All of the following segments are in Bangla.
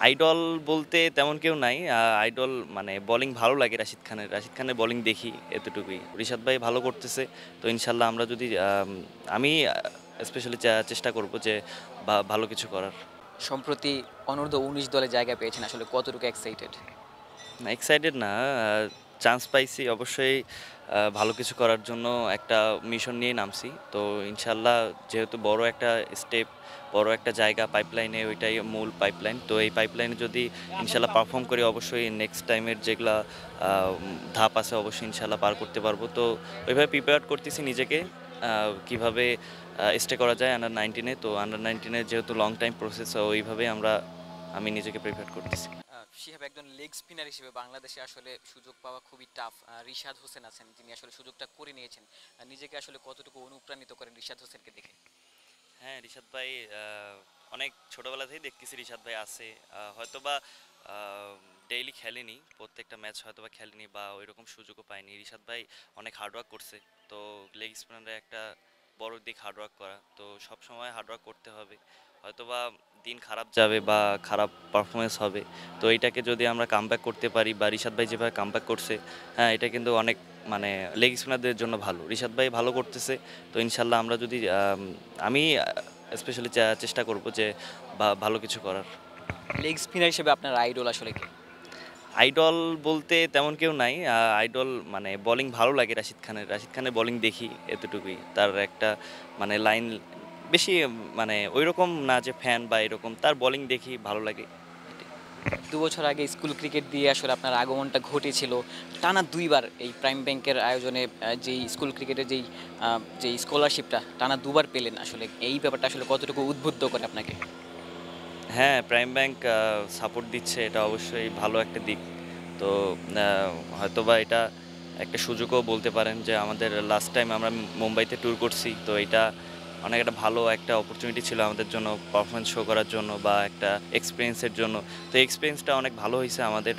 আইডল বলতে তেমন কেউ নাই। আইডল মানে বোলিং ভালো লাগে রাশিদ খানের। রাশিদ খানের বোলিং দেখি এতটুকুই। রিশাদ ভাই ভালো করতেছে। তো ইনশাআল্লাহ আমরা যদি আমি স্পেশালি চেষ্টা করব যে ভালো কিছু করার। সম্প্রতি অনূর্ধ্ব-১৯ দলে জায়গা পেয়েছেন আসলে কতটুকু এক্সাইটেড? না এক্সাইটেড না। চান্স পাইছি অবশ্যই ভালো কিছু করার জন্য একটা মিশন নিয়ে নামছি। তো ইনশাআল্লাহ যেহেতু বড় একটা স্টেপ, বড় একটা জায়গা পাইপলাইনে ওইটাই মূল পাইপলাইন। তো এই পাইপলাইনে যদি ইনশাআল্লাহ পারফর্ম করি অবশ্যই নেক্সট টাইমের যেগুলা ধাপ আছে অবশ্যই ইনশাআল্লাহ পার করতে পারবো। তো ওইভাবে প্রিপেয়ার করতেছি নিজেকে কিভাবে স্টে করা যায় আন্ডার-19 এ। তো আন্ডার-19 এর যেহেতু লং টাইম প্রসেস ওইভাবেই আমি নিজেকে প্রিপেয়ার করতেছি। শিহাব একজন লেগ স্পিনার হিসেবে বাংলাদেশে আসলে সুযোগ পাওয়া খুবই টাফ। রিশাদ হোসেন আছেন, যিনি আসলে সুযোগটা করে নিয়েছেন। নিজেকে আসলে কতটুকু অনুপ্রাণিত করেন রিশাদ হোসেনকে দেখে? হ্যাঁ, রিশাদ ভাই অনেক ছোটবেলা থেকেই দেখতেছি রিশাদ ভাই আছে। হয়তোবা আ ডেইলি খেলেনি, প্রত্যেকটা ম্যাচ হয়তোবা খেলেনি বা ওইরকম সুযোগও পায়নি। রিশাদ ভাই অনেক হার্ড ওয়ার্ক করছে। তো লেগ স্পিনারের একটা বড় দিক হার্ড ওয়ার্ক করা। তো সবসময় হার্ড ওয়ার্ক করতে হবে। হয়তোবা দিন খারাপ যাবে বা খারাপ পারফরম্যান্স হবে। তো এইটাকে যদি আমরা কামব্যাক করতে পারি বা রিশাদ ভাই যেভাবে কামব্যাক করছে, হ্যাঁ, এটা কিন্তু অনেক মানে লেগ স্পিনারদের জন্য ভালো। রিশাদ ভাই ভালো করতেছে। তো ইনশাআল্লাহ আমরা যদি আমি স্পেশালি চেষ্টা করব যে ভালো কিছু করার। লেগ স্পিনার হিসেবে আপনার আইডল আসলে কে? আইডল বলতে তেমন কেউ নাই। আইডল মানে বোলিং ভালো লাগে রাশিদ খানের। রাশিদ খানের বোলিং দেখি এতটুকুই। তার একটা মানে লাইন বেশি মানে ঐরকম না যে ফ্যান বা এরকম। তার বোলিং দেখি ভালো লাগে। এটাই। ২ বছর আগে স্কুল ক্রিকেট দিয়ে আসলে আপনার আগমনটা ঘটেছিল। টানা ২ বার এই প্রাইম ব্যাংকের আয়োজনে যেই স্কুল ক্রিকেটের যেই স্কলারশিপটা টানা ২ বার পেলেন আসলে এই ব্যাপারটা আসলে কতটুকু উদ্বুদ্ধ করে আপনাকে? হ্যাঁ, প্রাইম ব্যাংক সাপোর্ট দিচ্ছে এটা অবশ্যই ভালো একটা দিক। তো আ হয়তোবা এটা একটা সুযোগও বলতে পারেন যে আমাদের লাস্ট টাইম আমরা মুম্বাইতে ট্যুর করছি। তো এটা অনেক একটা ভালো একটা অপরচুনিটি ছিল আমাদের জন্য পারফরম্যান্স শো করার জন্য বা একটা এক্সপেরিয়েন্স এর জন্য। তো এক্সপেরিয়েন্সটা অনেক ভালো হইছে আমাদের।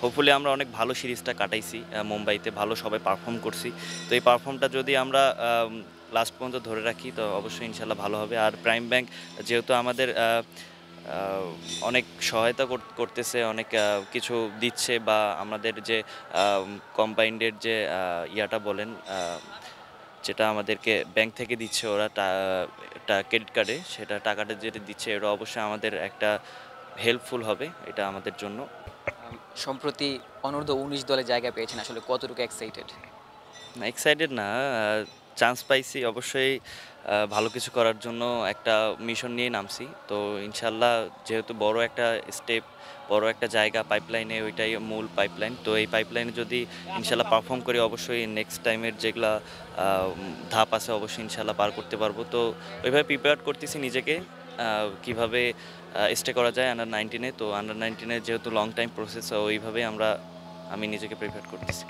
হোপফুলি আমরা অনেক ভালো সিরিজটা কাটাইছি। মুম্বাইতে ভালো সবাই পারফর্ম করছি। তো এই পারফর্মটা যদি আমরা লাস্ট পর্যন্ত ধরে রাখি তো অবশ্যই ইনশাআল্লাহ ভালো হবে। আর প্রাইম ব্যাংক যেহেতু আমাদের আ অনেক সহায়তা করতেছে, অনেক কিছু দিচ্ছে বা আমাদের যে কম্বাইন্ড এর যে ইয়াটা বলেন যেটা আমাদেরকে ব্যাংক থেকে দিচ্ছে ওরা ক্রেডিট কার্ডে সেটা টাকাটা যেটা দিচ্ছে ওরা অবশ্যই আমাদের একটা হেল্পফুল হবে এটা আমাদের জন্য। সম্প্রতি অনূর্ধ্ব-১৯ দলে জায়গা পেয়েছেন আসলে কতটুকু এক্সাইটেড? না এক্সাইটেড না। চান্স পাইছি অবশ্যই ভালো কিছু করার জন্য একটা মিশন নিয়ে নামছি। তো ইনশাআল্লাহ যেহেতু বড় একটা স্টেপ, বড় একটা জায়গা পাইপলাইনে ওইটাই মূল পাইপলাইন। তো এই পাইপলাইনে যদি ইনশাআল্লাহ পারফর্ম করি অবশ্যই নেক্সট টাইমের যেগুলা ধাপ আছে অবশ্যই ইনশাআল্লাহ পার করতে পারবো। তো ওইভাবে প্রিপেয়ার করতেছি নিজেকে কিভাবে স্টে করা যায় আন্ডার-19 এ। তো আন্ডার-19 এর যেহেতু লং টাইম প্রসেস ওইভাবেই আমি নিজেকে প্রিপেয়ার করতেছি।